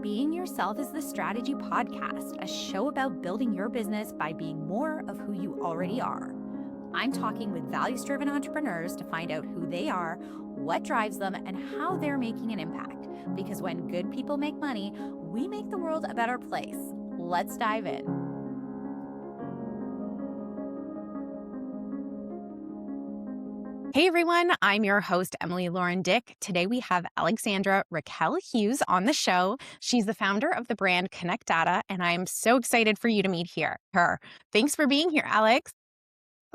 Being Yourself is the Strategy Podcast, a show about building your business by being more of who you already are. I'm talking with values-driven entrepreneurs to find out who they are, what drives them, and how they're making an impact. Because when good people make money, we make the world a better place. Let's dive in. Hey everyone, I'm your host, Emily Lauren Dick. Today we have Alexandra Raquel Hughes on the show. She's the founder of the brand Conectada, and I'm so excited for you to meet her. Thanks for being here, Alex.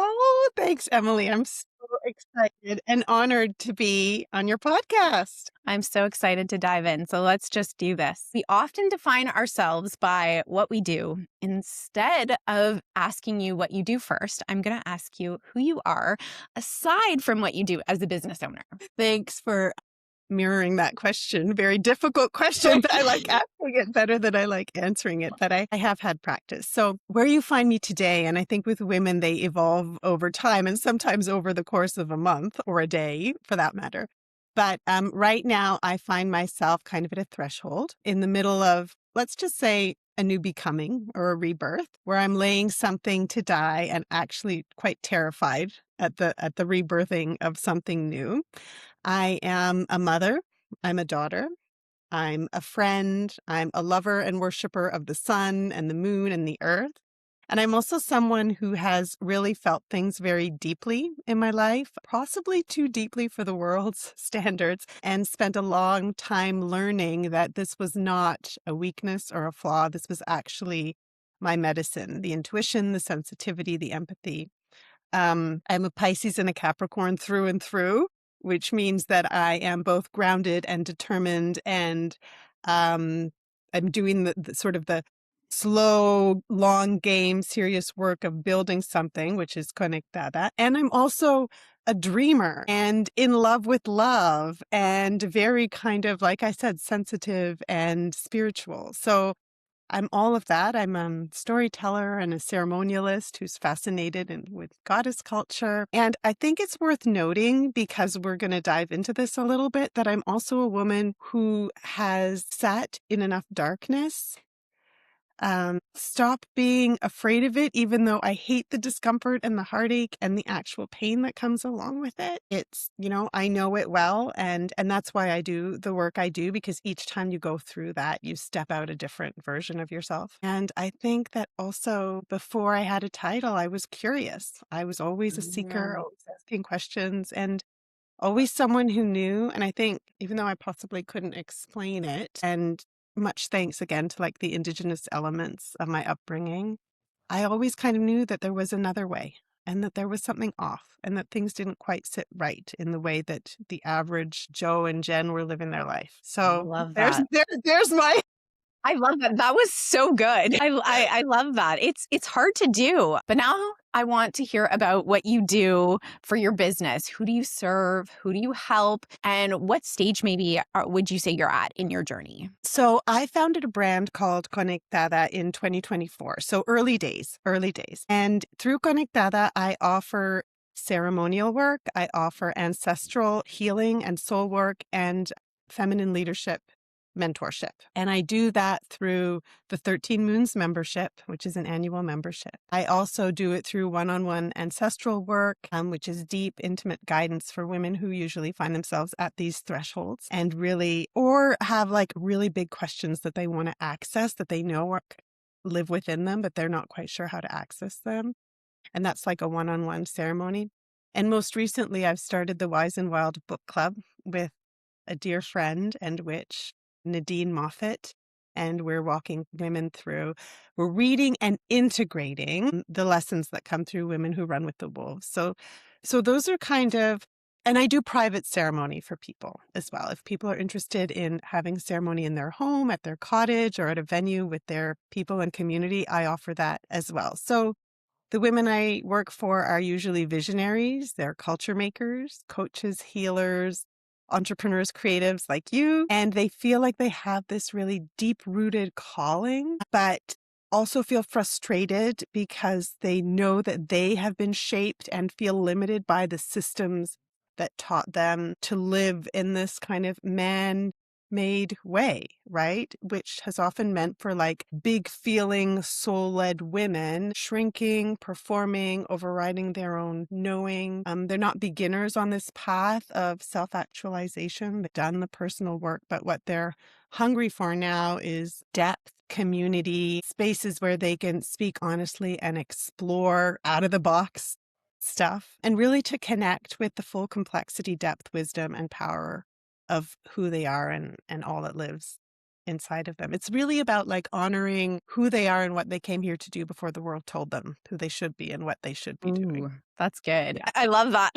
Oh, thanks, Emily. I'm so excited and honored to be on your podcast. I'm so excited to dive in. So let's just do this. We often define ourselves by what we do. Instead of asking you what you do first, I'm going to ask you who you are aside from what you do as a business owner. Thanks for mirroring that question. Very difficult question, but I like asking it better than I like answering it. But I have had practice. So where you find me today, and I think with women, they evolve over time and sometimes over the course of a month or a day for that matter. But right now, I find myself kind of at a threshold in the middle of, let's just say, a new becoming or a rebirth, where I'm laying something to die and actually quite terrified at the rebirthing of something new. I am a mother. I'm a daughter. I'm a friend. I'm a lover and worshiper of the sun and the moon and the earth. And I'm also someone who has really felt things very deeply in my life, possibly too deeply for the world's standards, and spent a long time learning that this was not a weakness or a flaw. This was actually my medicine, the intuition, the sensitivity, the empathy. I'm a Pisces and a Capricorn through and through, which means that I am both grounded and determined, and I'm doing the sort of the slow, long game, serious work of building something, which is Conectada. And I'm also a dreamer and in love with love and very kind of, like I said, sensitive and spiritual. So I'm all of that. I'm a storyteller and a ceremonialist who's fascinated with goddess culture. And I think it's worth noting, because we're going to dive into this a little bit, that I'm also a woman who has sat in enough darkness. Stop being afraid of it, even though I hate the discomfort and the heartache and the actual pain that comes along with it. It's, I know it well. And that's why I do the work I do, because each time you go through that, you step out a different version of yourself. And I think that also before I had a title, I was curious. I was always a seeker, always asking questions, and always someone who knew. And I think even though I possibly couldn't explain it, and much thanks again to like the Indigenous elements of my upbringing, I always kind of knew that there was another way and that there was something off and that things didn't quite sit right in the way that the average Joe and Jen were living their life. So Love that. there's my... I love that. That was so good. I love that. It's hard to do. But now I want to hear about what you do for your business. Who do you serve? Who do you help? And what stage maybe would you say you're at in your journey? So I founded a brand called Conectada in 2024. So early days. And through Conectada, I offer ceremonial work. I offer ancestral healing and soul work and feminine leadership mentorship. And I do that through the 13 Moons membership, which is an annual membership. I also do it through one-on-one ancestral work, which is deep, intimate guidance for women who usually find themselves at these thresholds and really, or have like really big questions that they want to access, that they know live within them, but they're not quite sure how to access them. And that's like a one-on-one ceremony. And most recently, I've started the Wise and Wild book club with a dear friend and witch, Nadine Moffat, and we're walking women through, we're reading and integrating the lessons that come through Women Who Run with the Wolves. So those are kind of, and I do private ceremony for people as well. If people are interested in having ceremony in their home, at their cottage, or at a venue with their people and community, I offer that as well. So the women I work for are usually visionaries. They're culture makers, coaches, healers, entrepreneurs, creatives like you, and they feel like they have this really deep-rooted calling, but also feel frustrated because they know that they have been shaped and feel limited by the systems that taught them to live in this kind of man made way, right? Which has often meant for like big feeling, soul led women shrinking, performing, overriding their own knowing. They're not beginners on this path of self actualization. They've done the personal work, but what they're hungry for now is depth, community, spaces where they can speak honestly and explore out of the box stuff, and really to connect with the full complexity, depth, wisdom, and power of who they are and all that lives inside of them. It's really about like honoring who they are and what they came here to do before the world told them who they should be and what they should be doing. Ooh, that's good. Yeah. I love that.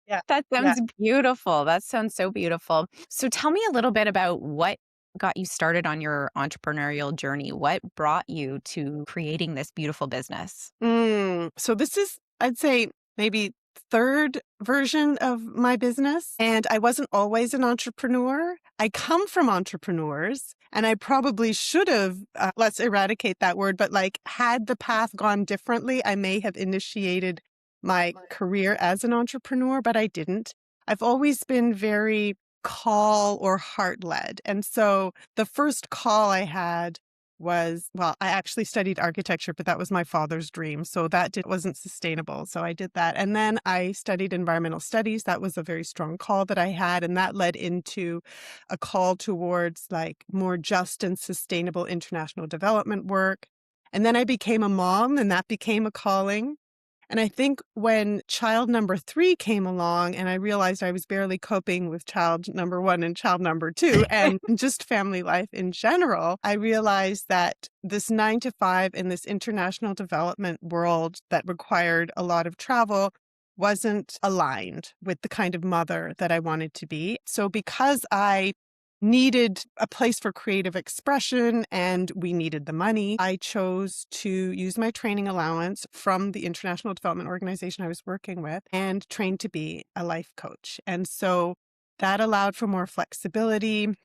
Yeah. That Yeah. sounds beautiful. That sounds so beautiful. So tell me a little bit about what got you started on your entrepreneurial journey. What brought you to creating this beautiful business? So this is, I'd say, maybe third version of my business. And I wasn't always an entrepreneur. I come from entrepreneurs, and I probably should have, let's eradicate that word, but like had the path gone differently, I may have initiated my career as an entrepreneur, but I didn't. I've always been very call or heart led. And so the first call I had was, well, I actually studied architecture, but that was my father's dream. So wasn't sustainable. So I did that. And then I studied environmental studies. That was a very strong call that I had. And that led into a call towards like more just and sustainable international development work. And then I became a mom, and that became a calling. And I think when child number 3 came along and I realized I was barely coping with child number 1 and child number 2 and just family life in general, I realized that this 9 to 5 in this international development world that required a lot of travel wasn't aligned with the kind of mother that I wanted to be. So because I needed a place for creative expression and we needed the money, I chose to use my training allowance from the international development organization I was working with and train to be a life coach. And so that allowed for more flexibility.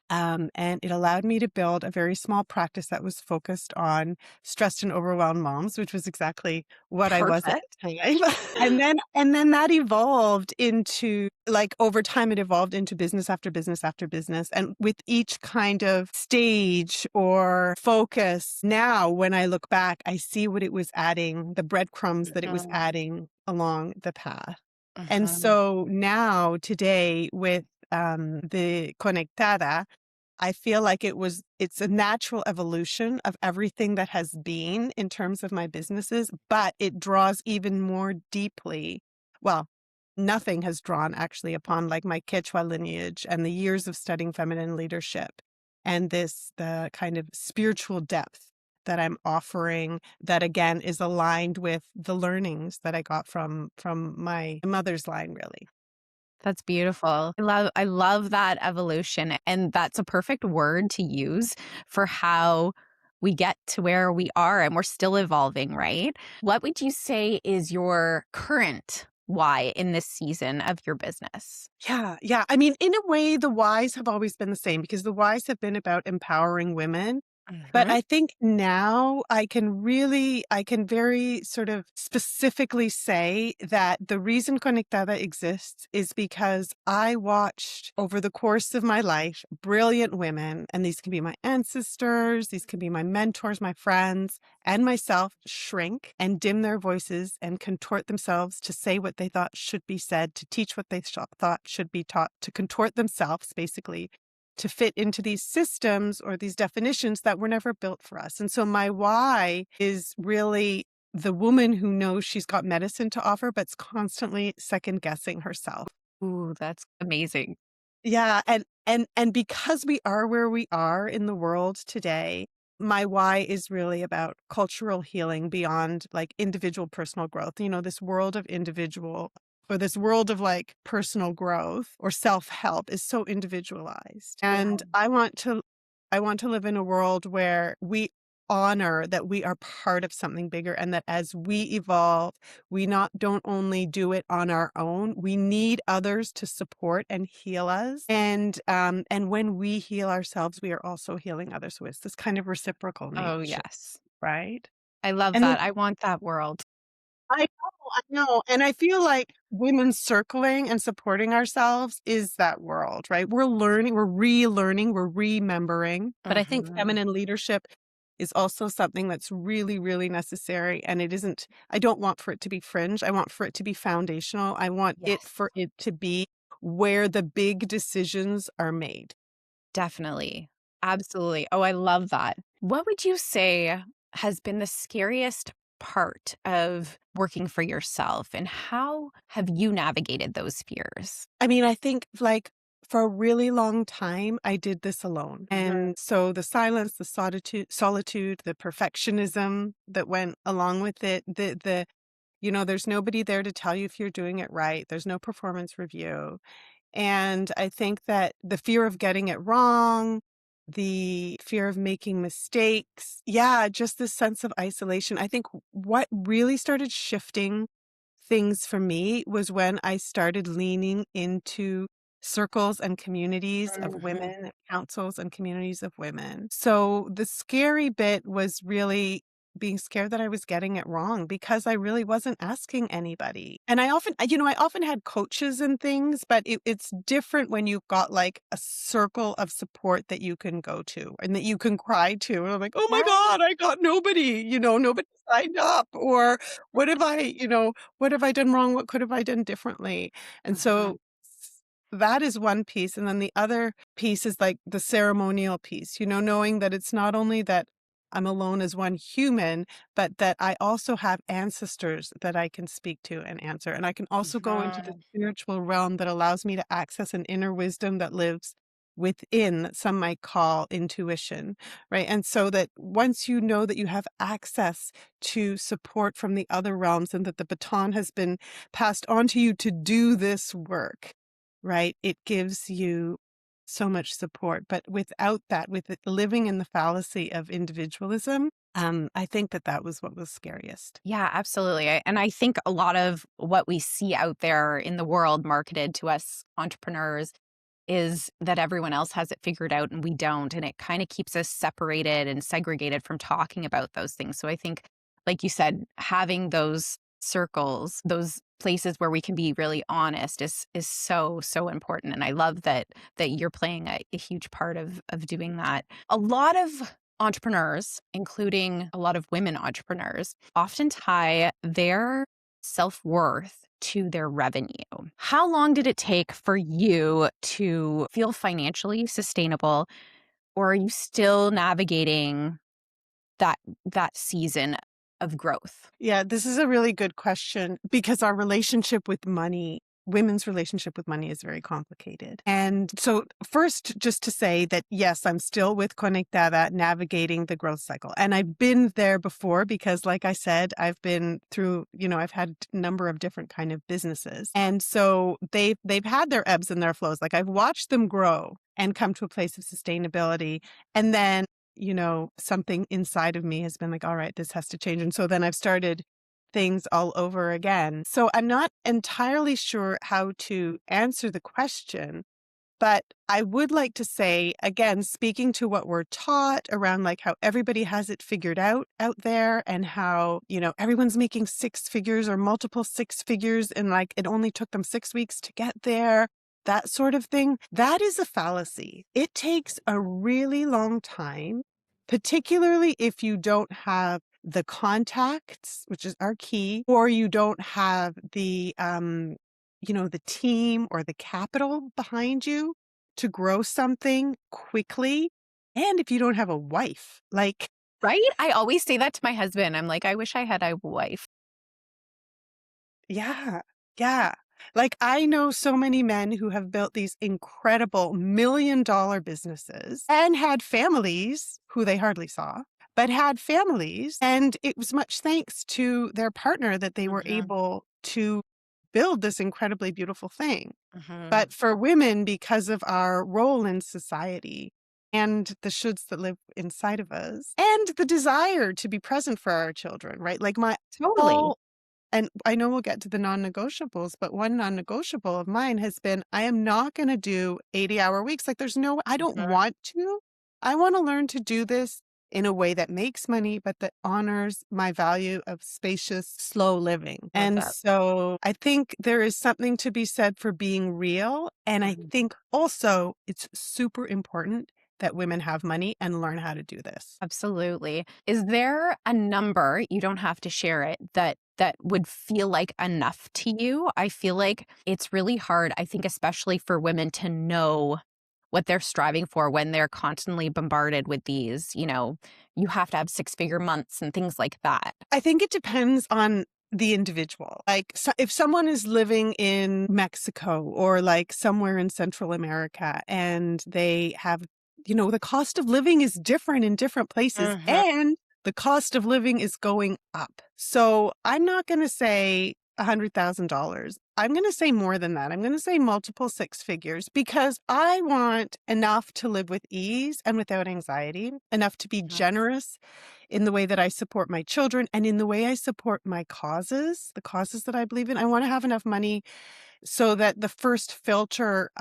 And it allowed me to build a very small practice that was focused on stressed and overwhelmed moms, which was exactly what I was at Perfect. the time. And then that evolved into, like, over time, it evolved into business after business after business. And with each kind of stage or focus, now when I look back, I see what it was adding, the breadcrumbs that it was adding along the path. And Mhm. so now, today, with the Conectada, I feel like it's a natural evolution of everything that has been in terms of my businesses, but it draws even more deeply. Well, nothing has drawn actually upon like my Quechua lineage and the years of studying feminine leadership and the kind of spiritual depth that I'm offering that again is aligned with the learnings that I got from my mother's line, really. That's beautiful. I love that evolution, and that's a perfect word to use for how we get to where we are, and we're still evolving, right? What would you say is your current why in this season of your business? Yeah, yeah. I mean, in a way, the whys have always been the same because the whys have been about empowering women. But Mhm. I think now I can very sort of specifically say that the reason Conectada exists is because I watched over the course of my life brilliant women, and these can be my ancestors, these can be my mentors, my friends, and myself shrink and dim their voices and contort themselves to say what they thought should be said, to teach what they thought should be taught, to contort themselves, basically, to fit into these systems or these definitions that were never built for us. And so my why is really the woman who knows she's got medicine to offer, but's constantly second guessing herself. Ooh, that's amazing. Yeah, and because we are where we are in the world today, my why is really about cultural healing beyond like individual personal growth. You know, this world of individual or this world of like personal growth or self-help is so individualized. Yeah. And I want to live in a world where we honor that we are part of something bigger and that as we evolve, we not don't only do it on our own, we need others to support and heal us. And when we heal ourselves, we are also healing others. So it's this kind of reciprocal Oh, nature, yes. right? I love And then that. I want that world. I know. And I feel like women circling and supporting ourselves is that world, right? We're learning, we're relearning, we're remembering. But I think Mhm. feminine leadership is also something that's really, really necessary. And it isn't, I don't want for it to be fringe. I want for it to be foundational. I want it Yes, for it to be where the big decisions are made. definitely. Absolutely. Oh, I love that. What would you say has been the scariest part of working for yourself, and how have you navigated those fears? I mean, I think like for a really long time, I did this alone. And so the silence, the solitude, the perfectionism that went along with it, there's nobody there to tell you if you're doing it right. There's no performance review. And I think that the fear of getting it wrong, the fear of making mistakes, yeah, just this sense of isolation. I think what really started shifting things for me was when I started leaning into circles and communities of Mhm. women, councils and communities of women. So the scary bit was really being scared that I was getting it wrong because I really wasn't asking anybody. And I often had coaches and things, but it's different when you've got like a circle of support that you can go to and that you can cry to. And I'm like, oh my Yeah. God, I got nobody, nobody signed up. Or what have what have I done wrong? What could have I done differently? And Mhm. so that is one piece. And then the other piece is like the ceremonial piece, knowing that it's not only that I'm alone as one human, but that I also have ancestors that I can speak to and answer. And I can also go into the Mhm. spiritual realm that allows me to access an inner wisdom that lives within that some might call intuition, right? And so that once you know that you have access to support from the other realms and that the baton has been passed on to you to do this work, right? It gives you so much support. But without that, with it living in the fallacy of individualism, I think that was what was scariest. Yeah, absolutely. And I think a lot of what we see out there in the world marketed to us entrepreneurs is that everyone else has it figured out and we don't. And it kind of keeps us separated and segregated from talking about those things. So I think, like you said, having those circles, those places where we can be really honest is so, so important. And I love that you're playing a huge part of doing that. A lot of entrepreneurs, including a lot of women entrepreneurs, often tie their self worth to their revenue. How long did it take for you to feel financially sustainable, or are you still navigating that that season of growth? Yeah, this is a really good question because our relationship with money, women's relationship with money is very complicated. And so, first, just to say that yes, I'm still with Conectada navigating the growth cycle. And I've been there before because, like I said, I've been through, I've had a number of different kind of businesses. And so they've had their ebbs and their flows. Like I've watched them grow and come to a place of sustainability. And then something inside of me has been like, all right, this has to change. And so then I've started things all over again. So I'm not entirely sure how to answer the question, but I would like to say, again, speaking to what we're taught around like how everybody has it figured out there and how, everyone's making six figures or multiple six figures and like it only took them 6 weeks to get there. That sort of thing. That is a fallacy. It takes a really long time, particularly if you don't have the contacts, which is our key, or you don't have the team or the capital behind you to grow something quickly. And if you don't have a wife, like, Right? I always say that to my husband. I'm like, I wish I had a wife. yeah, yeah. Like I know so many men who have built these incredible $1 million businesses and had families who they hardly saw, but had families. And it was much thanks to their partner that they were Mhm. able to build this incredibly beautiful thing. Mhm. But for women, because of our role in society and the shoulds that live inside of us and the desire to be present for our children, right? Like my Totally. whole, and I know we'll get to the non negotiables, but one non negotiable of mine has been I am not going to do 80-hour weeks. Like there's no, I don't Mhm. want to. I want to learn to do this in a way that makes money, but that honors my value of spacious, slow living. Love And that. so I think there is something to be said for being real. And I Mhm. think also it's super important that women have money and learn how to do this. Absolutely. Is there a number, you don't have to share it, that would feel like enough to you? I feel like it's really hard, I think especially for women to know what they're striving for when they're constantly bombarded with these, you have to have six-figure months and things like that. I think it depends on the individual. Like, so if someone is living in Mexico or like somewhere in Central America and they have, the cost of living is different in different places Mhm. and the cost of living is going up. So I'm not going to say $100,000. I'm going to say more than that. I'm going to say multiple six figures because I want enough to live with ease and without anxiety, enough to be Yes. generous in the way that I support my children and in the way I support my causes, the causes that I believe in. I want to have enough money so that the first filter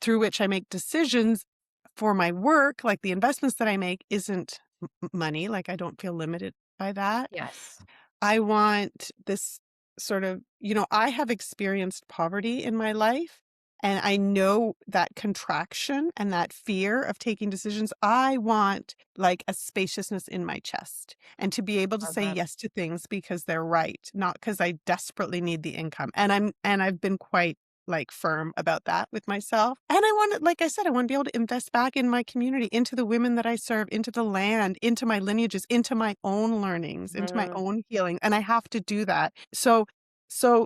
through which I make decisions for my work, like the investments that I make, isn't money. Like I don't feel limited by that. Yes. I want this sort of, I have experienced poverty in my life. And I know that contraction and that fear of taking decisions. I want like a spaciousness in my chest and to be able to Love say that. yes to things because they're right, not because I desperately need the income. And I've been quite like firm about that with myself. And I want to, like I said, I want to be able to invest back in my community, into the women that I serve, into the land, into my lineages, into my own learnings, into my Mhm. own healing. And I have to do that. So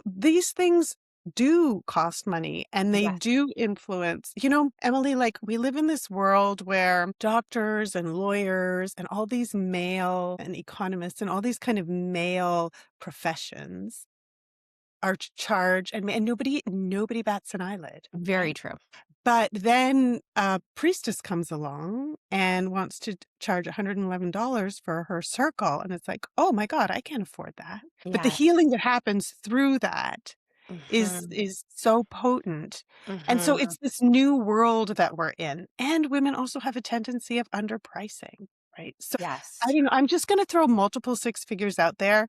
these things do cost money and they Yes. do influence. Emily, like we live in this world where doctors and lawyers and all these male and economists and all these kind of male professions are charged and nobody bats an eyelid, Very right? true. But then a priestess comes along and wants to charge $111 for her circle. And it's like, oh my God, I can't afford that. But the Yes. healing that happens through that Mhm. is so potent. And so Mhm. it's this new world that we're in. And women also have a tendency of underpricing, right? So I Yes. don't know. I'm just going to throw multiple six figures out there.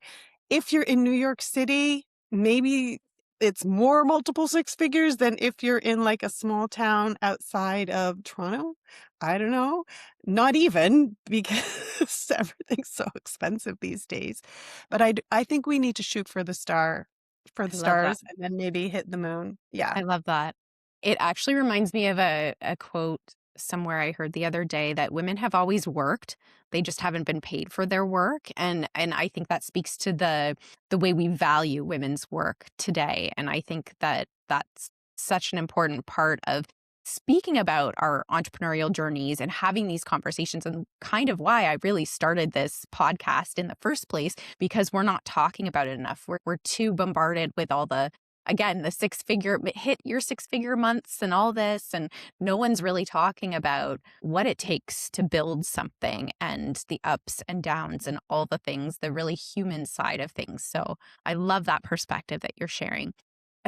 If you're in New York City, maybe it's more multiple six figures than if you're in like a small town outside of Toronto. I don't know. Not even because everything's so expensive these days. But I think we need to shoot for the I love that. stars and then maybe hit the moon. Yeah. I love that. It actually reminds me of a quote somewhere I heard the other day that women have always worked, they just haven't been paid for their work, and I think that speaks to the way we value women's work today, and I think that that's such an important part of speaking about our entrepreneurial journeys and having these conversations, and kind of why I really started this podcast in the first place, because we're not talking about it enough. We're too bombarded with all the, again, the hit your six-figure months and all this, and no one's really talking about what it takes to build something and the ups and downs and all the things, the really human side of things. So I love that perspective that you're sharing.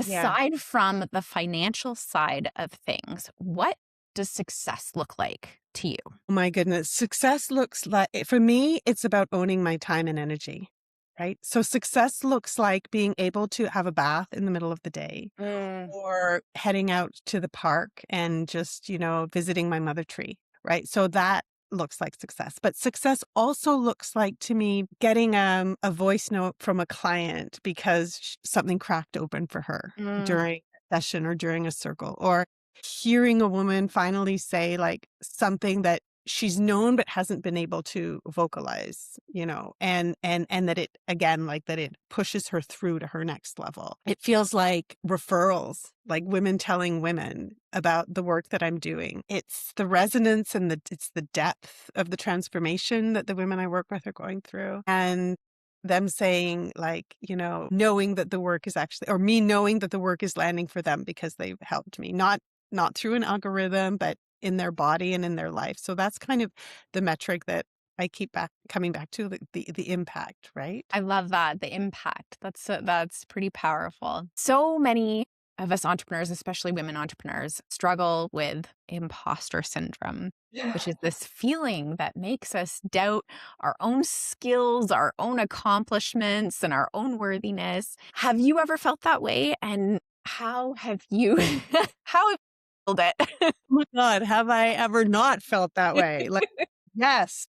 Yeah. Aside from the financial side of things, what does success look like to you? Oh my goodness. Success looks like, for me, it's about owning my time and energy, right? So success looks like being able to have a bath in the middle of the day Mm, or heading out to the park and just, visiting my mother tree, right? So that looks like success. But success also looks like to me getting a voice note from a client because something cracked open for her mm, during a session or during a circle, or hearing a woman finally say like something that she's known but hasn't been able to vocalize, and that it again, like that it pushes her through to her next level. It feels like referrals, like women telling women about the work that I'm doing. It's the resonance and it's the depth of the transformation that the women I work with are going through. And them saying like, knowing that the work is actually, or me knowing that the work is landing for them because they've helped me, not through an algorithm, but in their body and in their life. So that's kind of the metric that I keep coming back to, the impact, right? I love that, the impact. That's pretty powerful. So many of us entrepreneurs, especially women entrepreneurs, struggle with imposter syndrome, which is this feeling that makes us doubt our own skills, our own accomplishments, and our own worthiness. Have you ever felt that way? And how have you how have you handled it? Oh my God, have I ever not felt that way? Like, yes.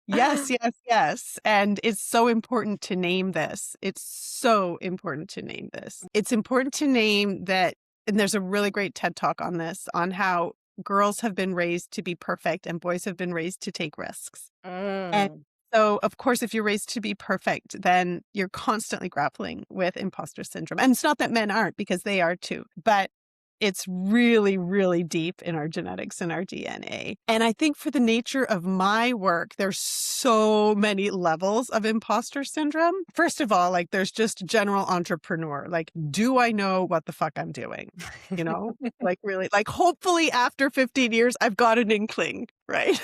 Yes, yes, yes. And it's so important to name this. It's so important to name this. It's important to name that, and there's a really great TED talk on this, on how girls have been raised to be perfect and boys have been raised to take risks. And Mm. so, of course, if you're raised to be perfect, then you're constantly grappling with imposter syndrome. And it's not that men aren't, because they are too, but it's really, really deep in our genetics and our DNA. And I think for the nature of my work, there's so many levels of imposter syndrome. First of all, like there's just general entrepreneur. Like, do I know what the fuck I'm doing? You know, like really, like hopefully after 15 years, I've got an inkling, right?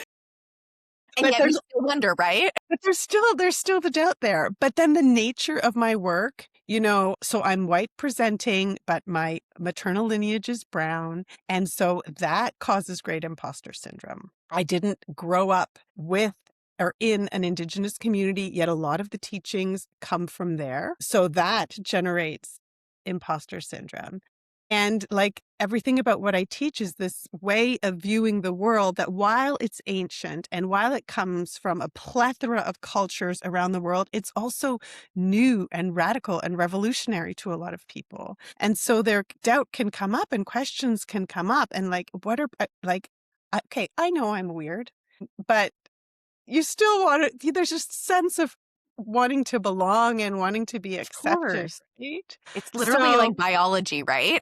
And But yet we there's still wonder, right? but there's still the doubt there. But then the nature of my work, you know, so I'm white presenting, but my maternal lineage is brown. And so that causes great imposter syndrome. I didn't grow up with or in an Indigenous community, yet a lot of the teachings come from there. So that generates imposter syndrome. And like everything about what I teach is this way of viewing the world that while it's ancient and while it comes from a plethora of cultures around the world, it's also new and radical and revolutionary to a lot of people. And so their doubt can come up and questions can come up. And like, what are like, okay, I know I'm weird, but you still want to, there's just sense of wanting to belong and wanting to be Of accepted, course. right? It's literally So like biology, right?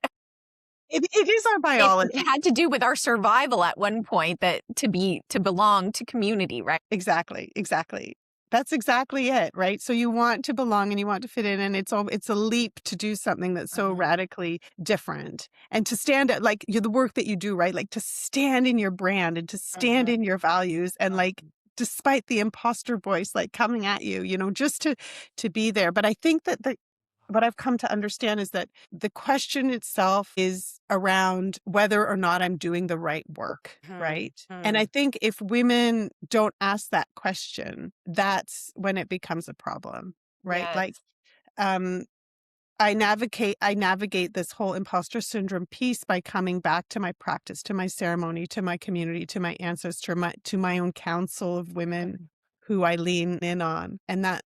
it is our It biology. had to do with our survival at one point, that to belong to community, right? Exactly, exactly. That's exactly it, right? So you want to belong and you want to fit in, and it's a leap to do something that's so radically different, and to stand at like the work that you do, right? Like to stand in your brand and to stand in your values, and like despite the imposter voice like coming at you, you know, just to be there. But I think that what I've come to understand is that the question itself is around whether or not I'm doing the right work, right? And I think if women don't ask that question, that's when it becomes a problem, right? Yes. Like, um, I navigate this whole imposter syndrome piece by coming back to my practice, to my ceremony, to my community, to my ancestor, to my own council of women who I lean in on. And that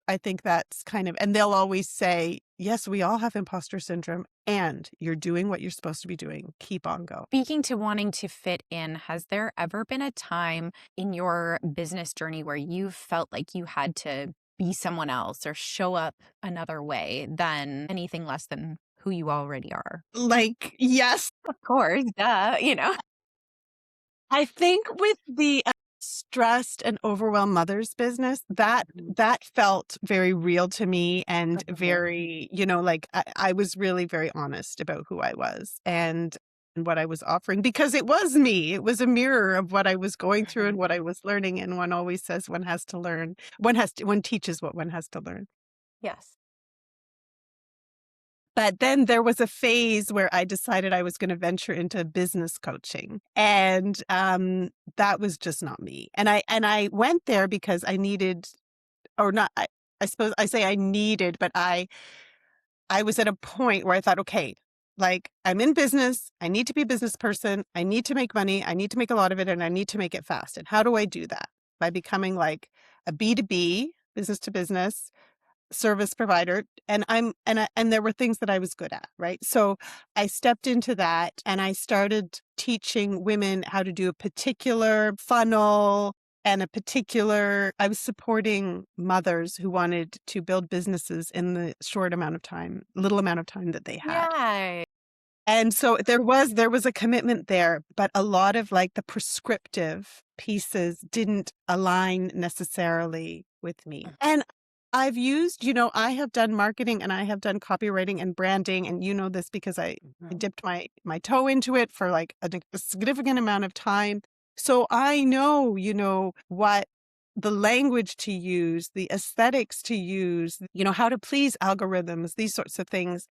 I think that's kind of, and they'll always say, yes, we all have imposter syndrome and you're doing what you're supposed to be doing. Keep on going. Speaking to wanting to fit in, has there ever been a time in your business journey where you felt like you had to be someone else or show up another way than anything less than who you already are? Like, yes, Of course, duh. I think with the stressed and overwhelmed mother's business, that felt very real to me and very, you know, like I was really very honest about who I was and what I was offering, because it was me. It was a mirror of what I was going through and what I was learning. And one always says one has to learn. One teaches what one has to learn. Yes. But then there was a phase where I decided I was going to venture into business coaching, and that was just not me. And I went there because I needed, or not. I suppose I say I needed, but I was at a point where I thought, okay, like I'm in business, I need to be a business person, I need to make money, I need to make a lot of it, and I need to make it fast. And how do I do that? By becoming like a B2B, business to business service provider, and and there were things that I was good at, right? So I stepped into that and I started teaching women how to do a particular funnel and I was supporting mothers who wanted to build businesses in the little amount of time that they had. Yeah. And so there was a commitment there, but a lot of like the prescriptive pieces didn't align necessarily with me. And I've used, you know, I have done marketing and I have done copywriting and branding. And you know this because I dipped my toe into it for like a significant amount of time. So I know, you know, what the language to use, the aesthetics to use, you know, how to please algorithms, these sorts of things.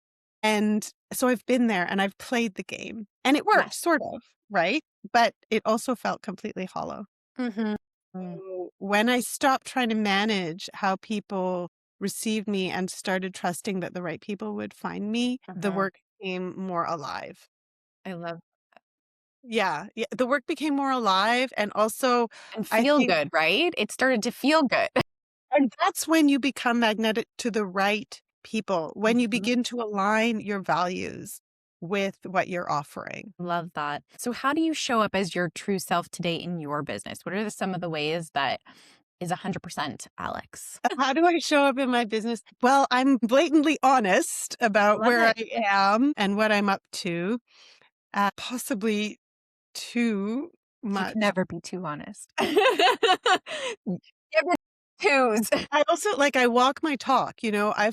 And so I've been there and I've played the game and it worked Yes. sort of, right? But it also felt completely hollow. Mm-hmm. So when I stopped trying to manage how people received me and started trusting that the right people would find me, the Uh-huh. work became more alive. I love Yeah, yeah, the work became more alive, and also and I feel think good, right? It started to feel good. and that's when you become magnetic to the right people, when you Mhm. begin to align your values with what you're offering. Love that. So, how do you show up as your true self today in your business? What are some of the ways that is 100% Alex? How do I show up in my business? Well, I'm blatantly honest about Love where it. I am and what I'm up to. Possibly too You can much. never be too honest. Give it twos. I also like I walk my talk, Yes. I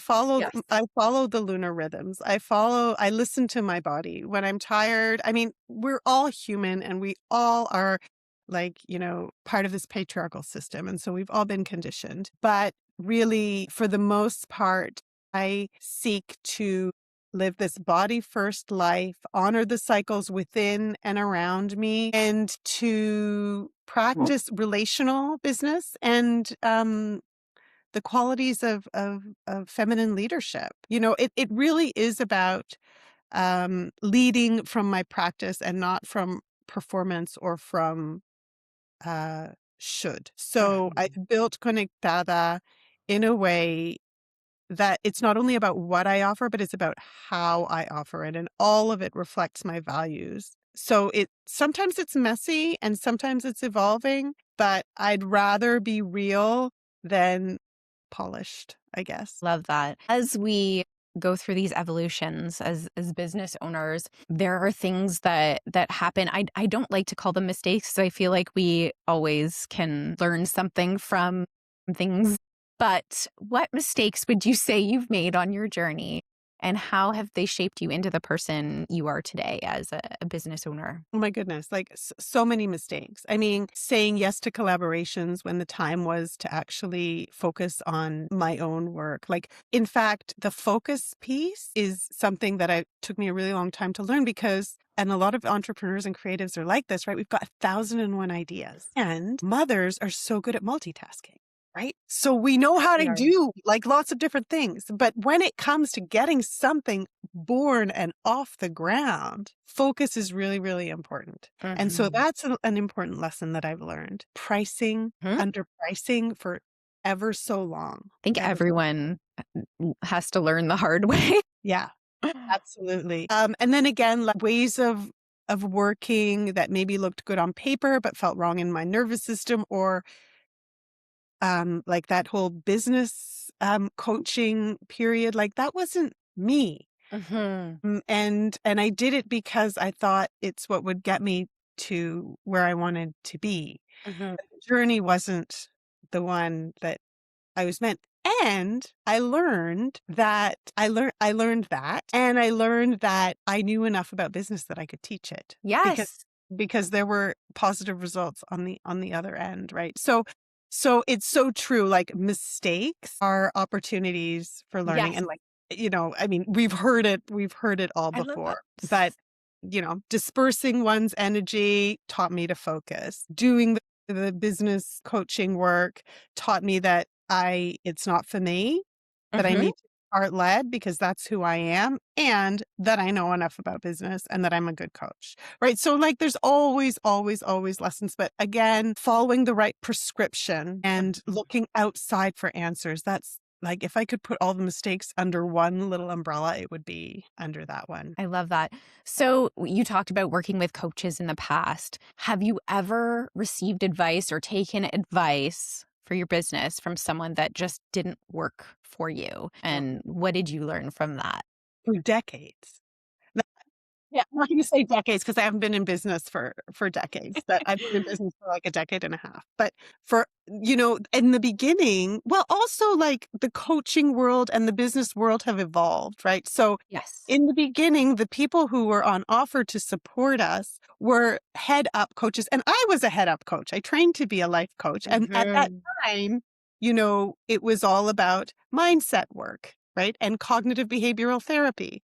follow the lunar rhythms. I listen to my body when I'm tired. I mean, we're all human and we all are like, part of this patriarchal system. And so we've all been conditioned. But really, for the most part, I seek to live this body first life, honor the cycles within and around me, and to practice relational business and the qualities of feminine leadership. It really is about leading from my practice and not from performance or from uh, should. So I Mhm. built Conectada in a way that it's not only about what I offer, but it's about how I offer it. And all of it reflects my values. So sometimes it's messy and sometimes it's evolving, but I'd rather be real than polished, I guess. Love that. As we go through these evolutions as business owners, there are things that happen. I don't like to call them mistakes 'cause I feel like we always can learn something from things. But what mistakes would you say you've made on your journey, and how have they shaped you into the person you are today as a business owner? Oh my goodness, like so many mistakes. I mean, saying yes to collaborations when the time was to actually focus on my own work. Like, in fact, the focus piece is something that took me a really long time to learn because, and a lot of entrepreneurs and creatives are like this, right? We've got 1,001 ideas, and mothers are so good at multitasking. Right. So we know how We to are. do like lots of different things. But when it comes to getting something born and off the ground, focus is really, really important. And so Mhm. that's an important lesson that I've learned. Pricing, Mhm. underpricing for ever so long. I think Ever. everyone has to learn the hard way. Yeah, absolutely. And then again, like ways of working that maybe looked good on paper but felt wrong in my nervous system, or like that whole business coaching period, like that wasn't me. Mhm. And I did it because I thought it's what would get me to where I wanted to be. Mhm. The journey wasn't the one that I was meant. And I learned that, and I learned that I knew enough about business that I could teach it because Yes. there were positive results on the other end, right? So it's so true. Like mistakes are opportunities for learning, Yes. and like I mean, we've heard it all I love that. before, but dispersing one's energy taught me to focus. Doing the business coaching work taught me that it's not for me, that I Mhm. need to be art led because that's who I am, and that I know enough about business and that I'm a good coach. Right. So like there's always, always, always lessons. But again, following the right prescription and looking outside for answers. That's like if I could put all the mistakes under one little umbrella, it would be under that one. I love that. So you talked about working with coaches in the past. Have you ever received advice or taken advice for your business from someone that just didn't work for you? And what did you learn from that? For decades. Yeah, I'm not going to say decades because I haven't been in business for decades, but I've been in business for like a decade and a half. But for, in the beginning, well, also like the coaching world and the business world have evolved, right? So Yes. in the beginning, the people who were on offer to support us were head up coaches. And I was a head up coach. I trained to be a life coach. And at that Mhm. time, it was all about mindset work, right? And cognitive behavioral therapy.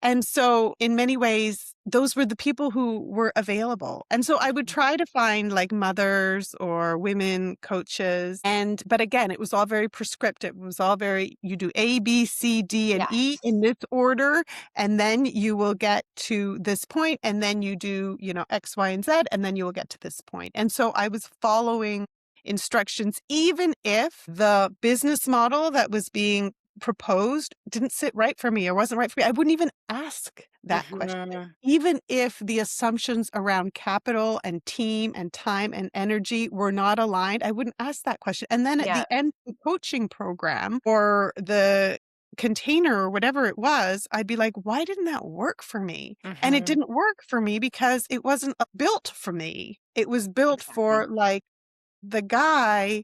And so in many ways, those were the people who were available. And so I would try to find like mothers or women coaches. But again, it was all very prescriptive. It was all very, you do A, B, C, D, and E Yes. in this order, and then you will get to this point, and then you do, X, Y, and Z, and then you will get to this point. And so I was following instructions, even if the business model that was being proposed didn't sit right for me or wasn't right for me. I wouldn't even ask that question. Mhm. Even if the assumptions around capital and team and time and energy were not aligned, I wouldn't ask that question. And then at Yeah. the end of the coaching program or the container or whatever it was, I'd be like, why didn't that work for me? And it Mhm. didn't work for me because it wasn't built for me. It was built Exactly. for like the guy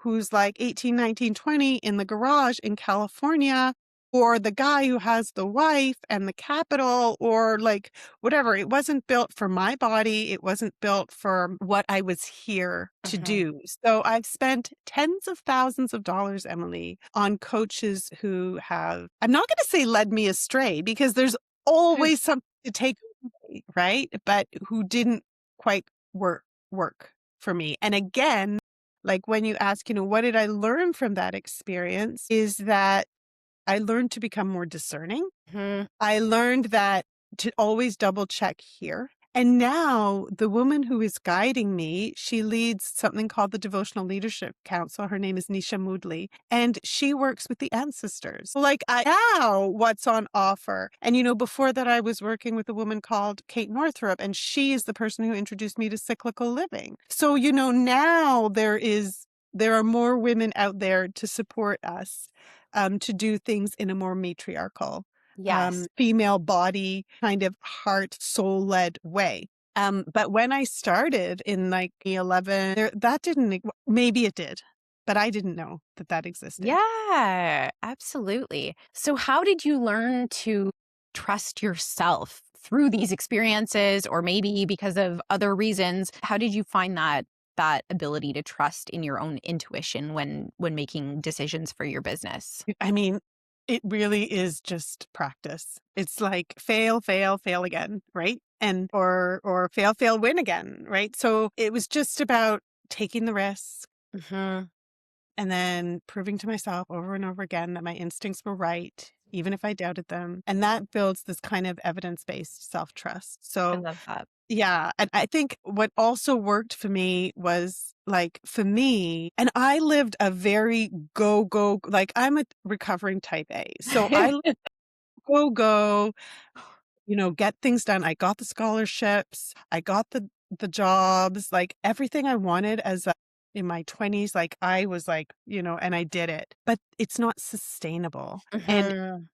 who's like 18, 19, 20 in the garage in California, or the guy who has the wife and the capital, or like whatever. It wasn't built for my body. It wasn't built for what I was here to Mhm. do. So I've spent tens of thousands of dollars, Emily, on coaches who have, I'm not going to say led me astray because there's always something to take away, right? But who didn't quite work for me. And again, like when you ask, what did I learn from that experience is that I learned to become more discerning. Mhm. I learned that to always double check here. And now the woman who is guiding me, she leads something called the Devotional Leadership Council. Her name is Nisha Moodley, and she works with the ancestors. Like I now what's on offer. And before that I was working with a woman called Kate Northrup, and she is the person who introduced me to cyclical living. So, now there are more women out there to support us to do things in a more matriarchal Yes. female body kind of heart soul led way. But when I started in like 11, that didn't, maybe it did, but I didn't know that existed. Yeah, absolutely. So how did you learn to trust yourself through these experiences, or maybe because of other reasons? How did you find that ability to trust in your own intuition when making decisions for your business? I mean, it really is just practice. It's like fail, fail, fail again, right? And or fail, fail, win again, right? So it was just about taking the risk Mhm. and then proving to myself over and over again that my instincts were right, even if I doubted them. And that builds this kind of evidence-based self-trust. I So love that. yeah. And I think what also worked for me was like, for me, and I lived a very go, like I'm a recovering type A. So I go, get things done. I got the scholarships. I got the jobs, like everything I wanted in my 20s, like I was like, and I did it. But it's not sustainable. And Mhm.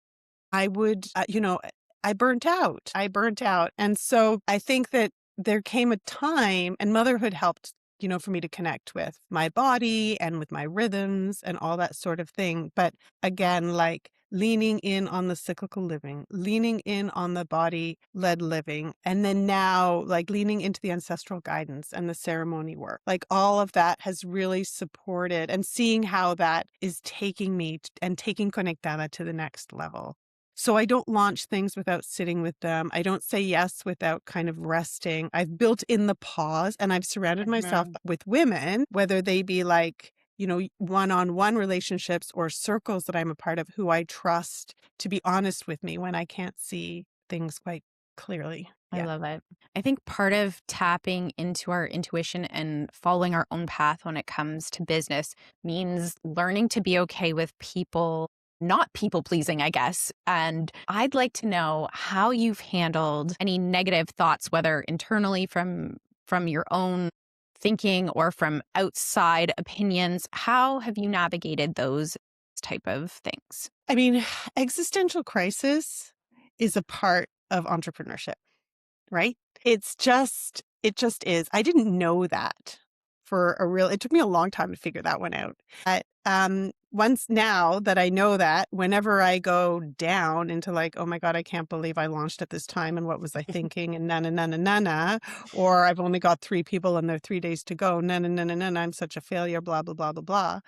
I would, I burnt out. I burnt out. And so I think that there came a time, and motherhood helped, for me to connect with my body and with my rhythms and all that sort of thing. But again, like leaning in on the cyclical living, leaning in on the body led living. And then now, like leaning into the ancestral guidance and the ceremony work, like all of that has really supported and seeing how that is taking me and taking Conectada to the next level. So I don't launch things without sitting with them. I don't say yes without kind of resting. I've built in the pause, and I've surrounded myself Mhm. with women, whether they be like, one-on-one relationships or circles that I'm a part of, who I trust to be honest with me when I can't see things quite clearly. I Yeah. love it. I think part of tapping into our intuition and following our own path when it comes to business means learning to be okay with people, not people pleasing, I guess. And I'd like to know how you've handled any negative thoughts, whether internally from your own thinking or from outside opinions. How have you navigated those type of things? I mean, existential crisis is a part of entrepreneurship, right? It just is. I didn't know that it took me a long time to figure that one out. But once now that I know that, whenever I go down into like, oh my God, I can't believe I launched at this time and what was I thinking and na, or I've only got 3 people and there are 3 days to go, na, I'm such a failure, blah, blah, blah, blah, blah.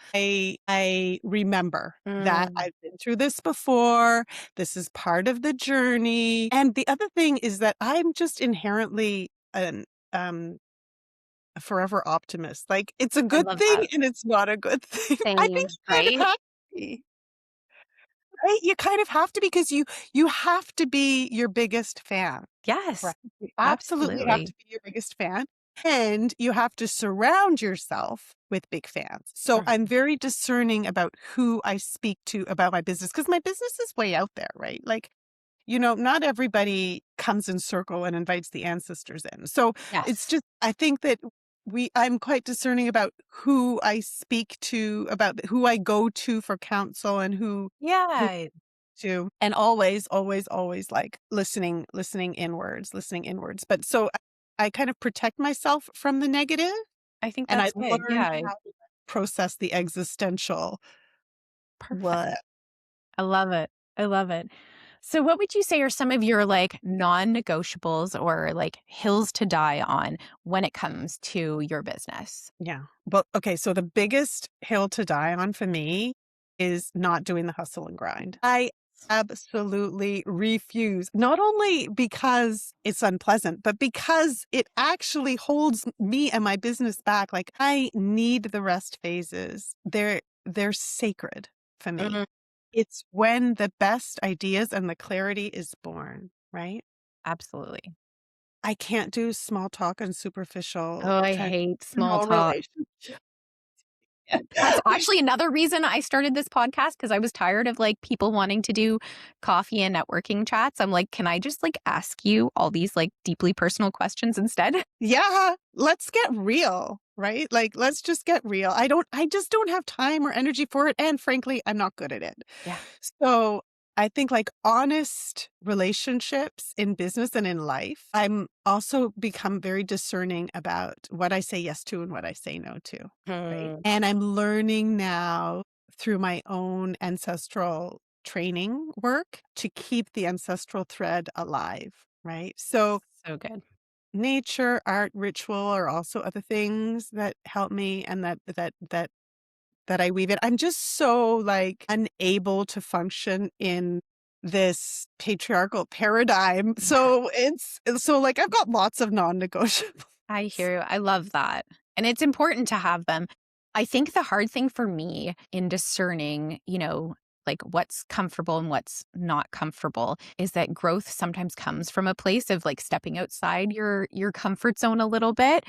I remember that Mm, I've been through this before. This is part of the journey. And the other thing is that I'm just inherently um, a forever optimist. Like, it's a I good love thing that. and it's not a good thing. I think Same, you kind of right? have to be, right? You kind of have to because you have to be your biggest fan, right? Yes, You absolutely have absolutely. to be your biggest fan. And you have to surround yourself with big fans. So Mhm. I'm very discerning about who I speak to about my business because my business is way out there, right? Like, not everybody comes in circle and invites the ancestors in. So it's Yes. just, I think that I'm quite discerning about who I speak to, about who I go to for counsel and who Yeah, to, and always, always, always like listening inwards. But so I kind of protect myself from the negative I think and I that's good. learn Yeah, how to process the existential. perfect. What? I love it. I love it. So what would you say are some of your like non-negotiables or like hills to die on when it comes to your business? Yeah. Well, okay. So the biggest hill to die on for me is not doing the hustle and grind. I absolutely refuse, not only because it's unpleasant, but because it actually holds me and my business back. Like I need the rest phases. They're sacred for me. Mm, It's when the best ideas and the clarity is born, right? absolutely. I can't do small talk and Oh, superficial I hate small transactional talk. relationships. That's actually another reason I started this podcast because I was tired of like people wanting to do coffee and networking chats. I'm like, can I just like ask you all these like deeply personal questions instead? Yeah, let's get real, right? Like, let's just get real. I just don't have time or energy for it. And frankly, I'm not good at it. Yeah. So I think like honest relationships in business and in life, I'm also become very discerning about what I say yes to and what I say no to, right? Hmm. And I'm learning now through my own ancestral training work to keep the ancestral thread alive, right? So So good. nature, art, ritual are also other things that help me and that I weave it. I'm just so like unable to function in this patriarchal paradigm. Yeah. So like I've got lots of non-negotiables. I hear you. I love that. And it's important to have them. I think the hard thing for me in discerning, like what's comfortable and what's not comfortable is that growth sometimes comes from a place of like stepping outside your comfort zone a little bit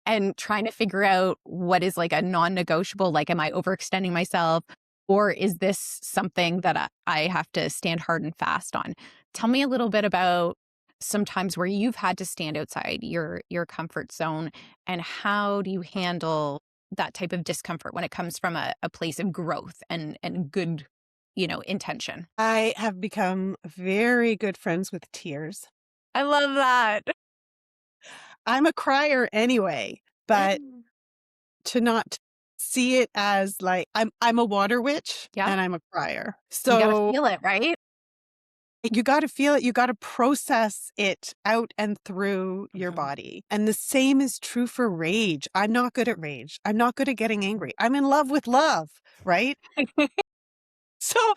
and trying to figure out what is like a non-negotiable, like am I overextending myself or is this something that I have to stand hard and fast on? Tell me a little bit about sometimes where you've had to stand outside your comfort zone and how do you handle that type of discomfort when it comes from a place of growth and good intention. I have become very good friends with tears. I love that. I'm a crier anyway, but Mm. to not see it as like I'm a water witch Yeah, and I'm a crier. you got to So feel it, right? you got to feel it. You got to process it out and through your Mhm. body. And the same is true for rage. I'm not good at rage. I'm not good at getting angry. I'm in love with love, right? So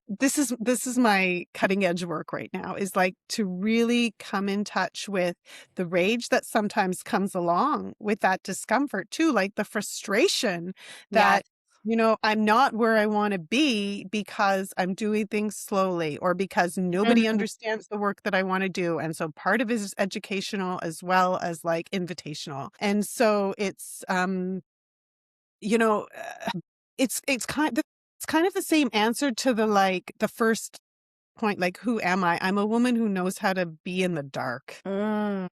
this is my cutting edge work right now is like to really come in touch with the rage that sometimes comes along with that discomfort too, like the frustration Yes. that I'm not where I want to be because I'm doing things slowly or because nobody Mhm. understands the work that I want to do. And so part of it is educational as well as like invitational. And so you know, it's kind of the same answer to the first point, like, who am I? I'm a woman who knows how to be in the dark, Mm,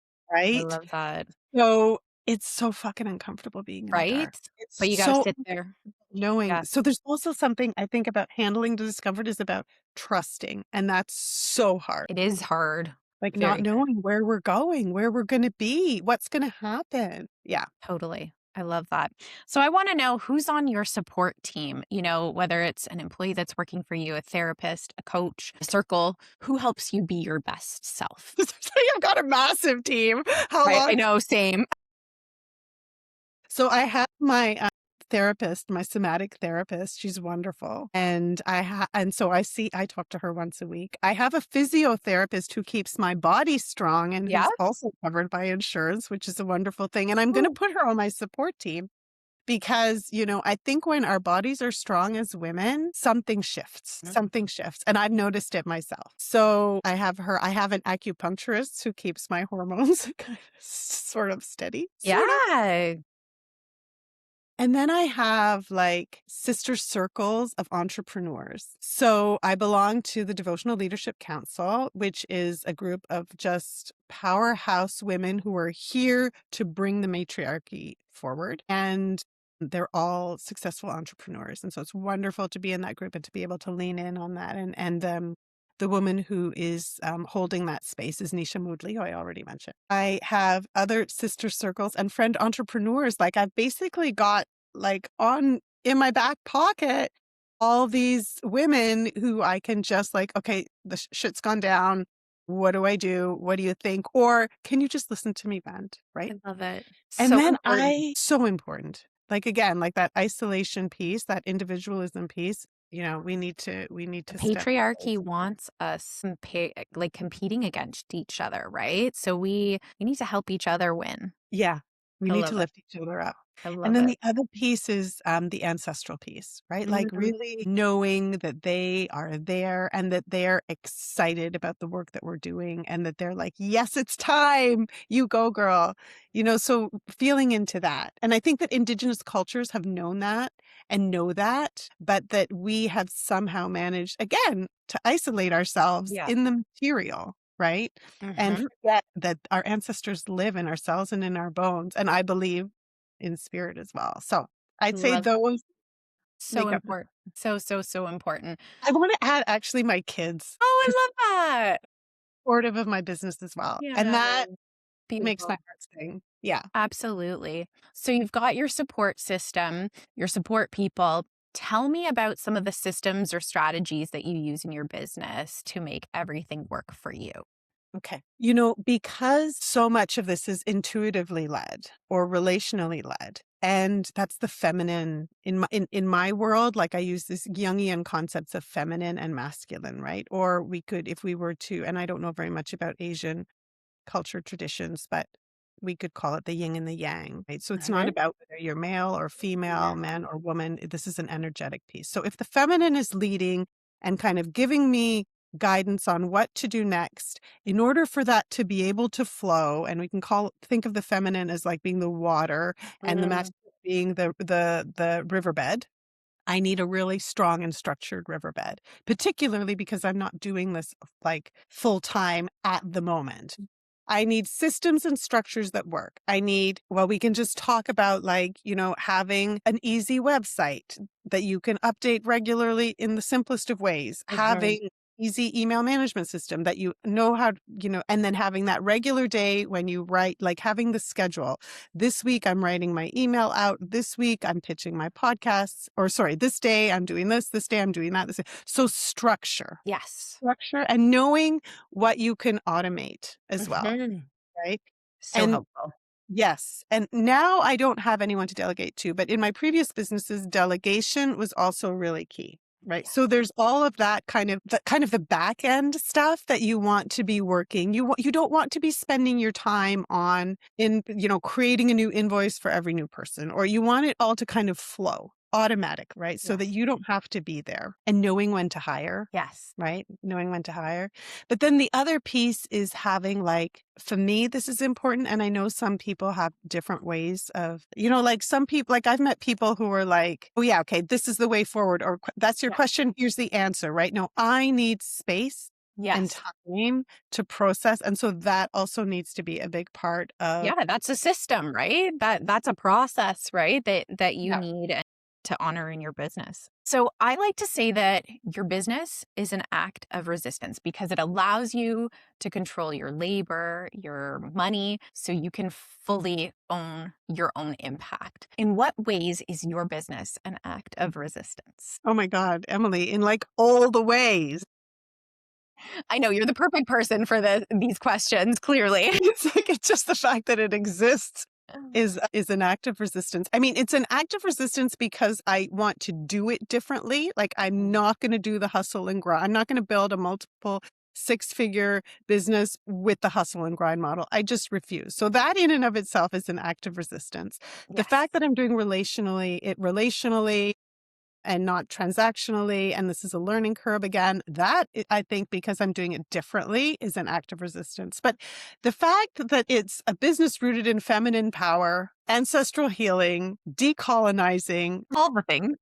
I right? love that. So it's so fucking uncomfortable being in the dark. Right? It's But you got to so sit there. knowing. Yes. So there's also something I think about handling the discomfort is about trusting, and that's so hard. It is hard. Like not Very hard. knowing where we're going, where we're going to be, what's going to happen. Yeah. Totally. I love that. So I want to know who's on your support team, whether it's an employee that's working for you, a therapist, a coach, a circle, who helps you be your best self? I've got a massive team. How Right. long? I know. Same. So I have my therapist, my somatic therapist. She's wonderful. And I talk to her once a week. I have a physiotherapist who keeps my body strong and Yeah. who's also covered by insurance, which is a wonderful thing. And I'm going to put her on my support team because, I think when our bodies are strong as women, something shifts. Something shifts. And I've noticed it myself. So I have an acupuncturist who keeps my hormones kind of sort of steady. Sort of. Yeah. And then I have like sister circles of entrepreneurs. So I belong to the Devotional Leadership Council, which is a group of just powerhouse women who are here to bring the matriarchy forward. And they're all successful entrepreneurs. And so it's wonderful to be in that group and to be able to lean in on that. And the woman who is holding that space is Nisha Moodley, who I already mentioned. I have other sister circles and friend entrepreneurs. Like I've basically got like in my back pocket all these women who I can just like, okay, the shit's gone down. What do I do? What do you think? Or can you just listen to me vent? Right. I love it. And So then important. so important. Like again, like that isolation piece, that individualism piece, we need to The step. patriarchy wants us like competing against each other, right? So we need to help each other win. Yeah. We I need to love it. lift each other up. I And love then it. the other piece is the ancestral piece, right? Like Mhm. really knowing that they are there and that they're excited about the work that we're doing and that they're like, yes, it's time. You go, girl. So feeling into that. And I think that Indigenous cultures have known that and know that, but that we have somehow managed, again, to isolate ourselves Yeah. in the material, right? And Mhm. forget that our ancestors live in our cells and in our bones. And I believe in spirit as well. So I'd say Love those so make up. important. So important. I want to add actually my kids Oh, because I love that. supportive of my business as well. And Yeah. that makes my Beautiful. heart sing. Yeah. Absolutely. So you've got your support system, your support people. Tell me about some of the systems or strategies that you use in your business to make everything work for you. Okay. Because so much of this is intuitively led or relationally led, and that's the feminine in my world, like I use this Jungian concepts of feminine and masculine, right? Or we could, if we were to, and I don't know very much about Asian culture traditions, but we could call it the yin and the yang, right? So it's not Mhm. about whether you're male or female, man or woman. This is an energetic piece. So if the feminine is leading and kind of giving me guidance on what to do next, in order for that to be able to flow, and we can think of the feminine as like being the water and the Mm, masculine being the riverbed. I need a really strong and structured riverbed, particularly because I'm not doing this like full time at the moment. I need systems and structures that work. We can just talk about like, having an easy website that you can update regularly in the simplest of ways, mhm. having easy email management system that you know how, and then having that regular day when you write, like having the schedule. This week I'm writing my email out. This week I'm pitching my podcasts, or sorry, this day I'm doing this day I'm doing that. So Yes. structure and knowing what you can automate as well, Mhm. right? So And helpful. yes, and now I don't have anyone to delegate to, but in my previous businesses, delegation was also really key. Right. So Yes. there's all of that kind of the back end stuff that you want to be working. You don't want to be spending your time on creating a new invoice for every new person, or you want it all to kind of flow automatic, right? So that Yes. you don't have to be there, and knowing when to hire, Yes. right? Knowing when to hire. But then the other piece is having like, for me, this is important. And I know some people have different ways of, like some people, like I've met people who are like, oh yeah, okay, this is the way forward. Or that's your Yeah. question. Here's the answer, right? No, I need space and Yes. time to process. And so that also needs to be a big part of. Yeah, that's a system, right? That's a process, right? That you Yeah. need. to honor in your business. So I like to say that your business is an act of resistance because it allows you to control your labor, your money, so you can fully own your own impact. In what ways is your business an act of resistance? Oh my God, Emily, in like all the ways. I know you're the perfect person for these questions, clearly. It's just the fact that it exists is an act of resistance. I mean, it's an act of resistance because I want to do it differently. Like I'm not going to do the hustle and grind. I'm not going to build a multiple six-figure business with the hustle and grind model. I just refuse. So that in and of itself is an act of resistance. The Yes. fact that I'm doing relationally and not transactionally, and this is a learning curve again, that I think because I'm doing it differently is an act of resistance. But the fact that it's a business rooted in feminine power, ancestral healing, decolonizing, All the things.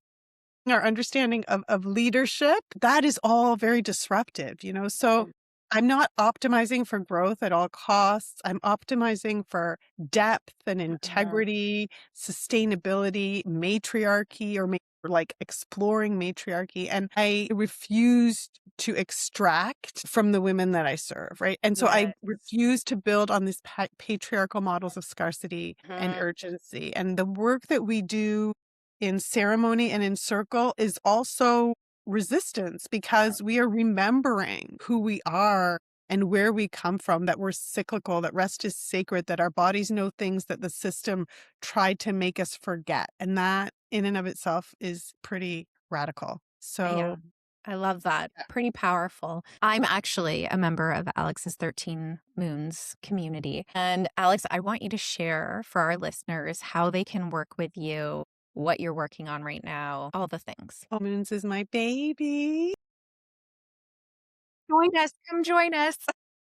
our understanding of leadership, that is all very disruptive, So I'm not optimizing for growth at all costs. I'm optimizing for depth and integrity, sustainability, matriarchy, or like exploring matriarchy. And I refuse to extract from the women that I serve, right? And so I refuse to build on these patriarchal models of scarcity and urgency. And the work that we do in ceremony and in circle is also resistance because we are remembering who we are and where we come from, that we're cyclical, that rest is sacred, that our bodies know things that the system tried to make us forget. And that in and of itself is pretty radical. So Yeah, I love that. Pretty powerful. I'm actually a member of Alex's 13 Moons community. And Alex, I want you to share for our listeners how they can work with you, what you're working on right now, all the things. Moons is my baby. Join us. Come join us.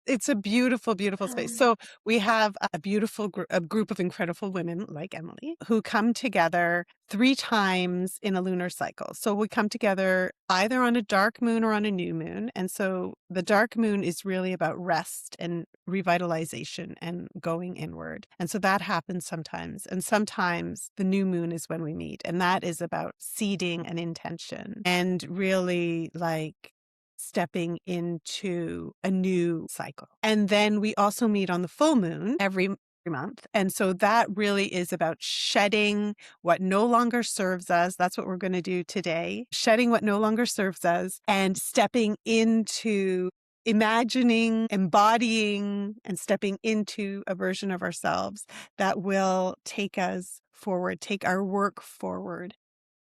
It's a beautiful, beautiful space. So we have a beautiful a group of incredible women like Emily who come together 3 times in a lunar cycle. So we come together either on a dark moon or on a new moon. And so the dark moon is really about rest and revitalization and going inward. And so that happens sometimes. And sometimes the new moon is when we meet. And that is about seeding an intention and really like stepping into a new cycle. And then we also meet on the full moon every month. And so that really is about shedding what no longer serves us. That's what we're going to do today. Shedding what no longer serves us and stepping into imagining, embodying, and stepping into a version of ourselves that will take us forward, take our work forward.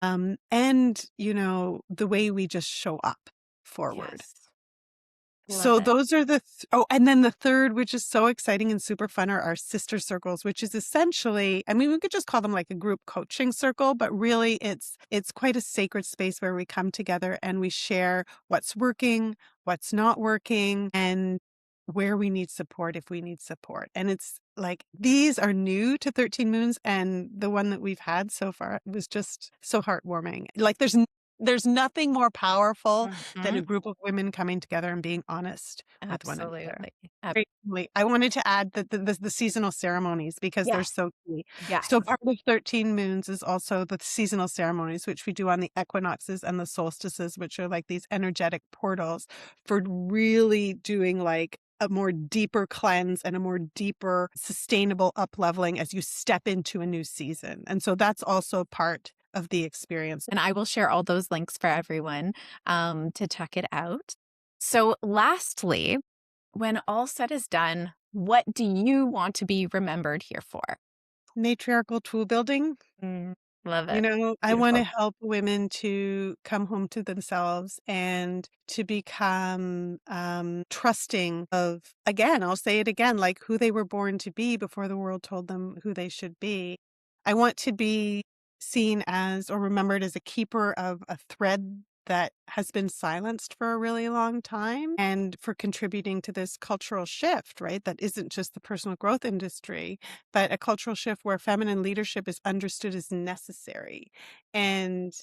And, the way we just show up forward. Yes. So those are and then the third, which is so exciting and super fun, are our sister circles, which is essentially, I mean, we could just call them like a group coaching circle, but really it's quite a sacred space where we come together and we share what's working, what's not working, and where we need support if we need support. And it's like, these are new to 13 Moons, and the one that we've had so far was just so heartwarming. Like there's nothing more powerful than a group of women coming together and being honest with one another. Absolutely. I wanted to add that the seasonal ceremonies, because they're so key. Yes. So part of 13 Moons is also the seasonal ceremonies, which we do on the equinoxes and the solstices, which are like these energetic portals for really doing like a more deeper cleanse and a more deeper sustainable up-leveling as you step into a new season. And so that's also part of the experience. And I will share all those links for everyone to check it out. So lastly, when all said is done, what do you want to be remembered here for? Matriarchal tool building. Love it. I want to help women to come home to themselves and to become trusting of, again, I'll say it again, like who they were born to be before the world told them who they should be. I want to be seen as or remembered as a keeper of a thread that has been silenced for a really long time, and for contributing to this cultural shift, right? That isn't just the personal growth industry, but a cultural shift where feminine leadership is understood as necessary. And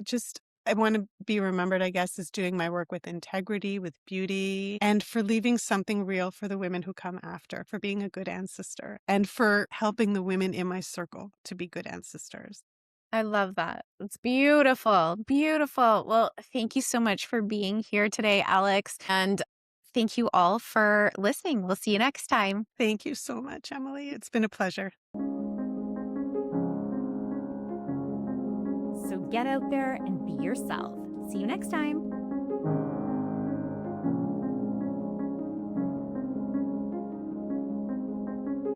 just I want to be remembered, I guess, as doing my work with integrity, with beauty, and for leaving something real for the women who come after, for being a good ancestor, and for helping the women in my circle to be good ancestors. I love that. It's beautiful. Beautiful. Well, thank you so much for being here today, Alex. And thank you all for listening. We'll see you next time. Thank you so much, Emily. It's been a pleasure. So get out there and be yourself. See you next time.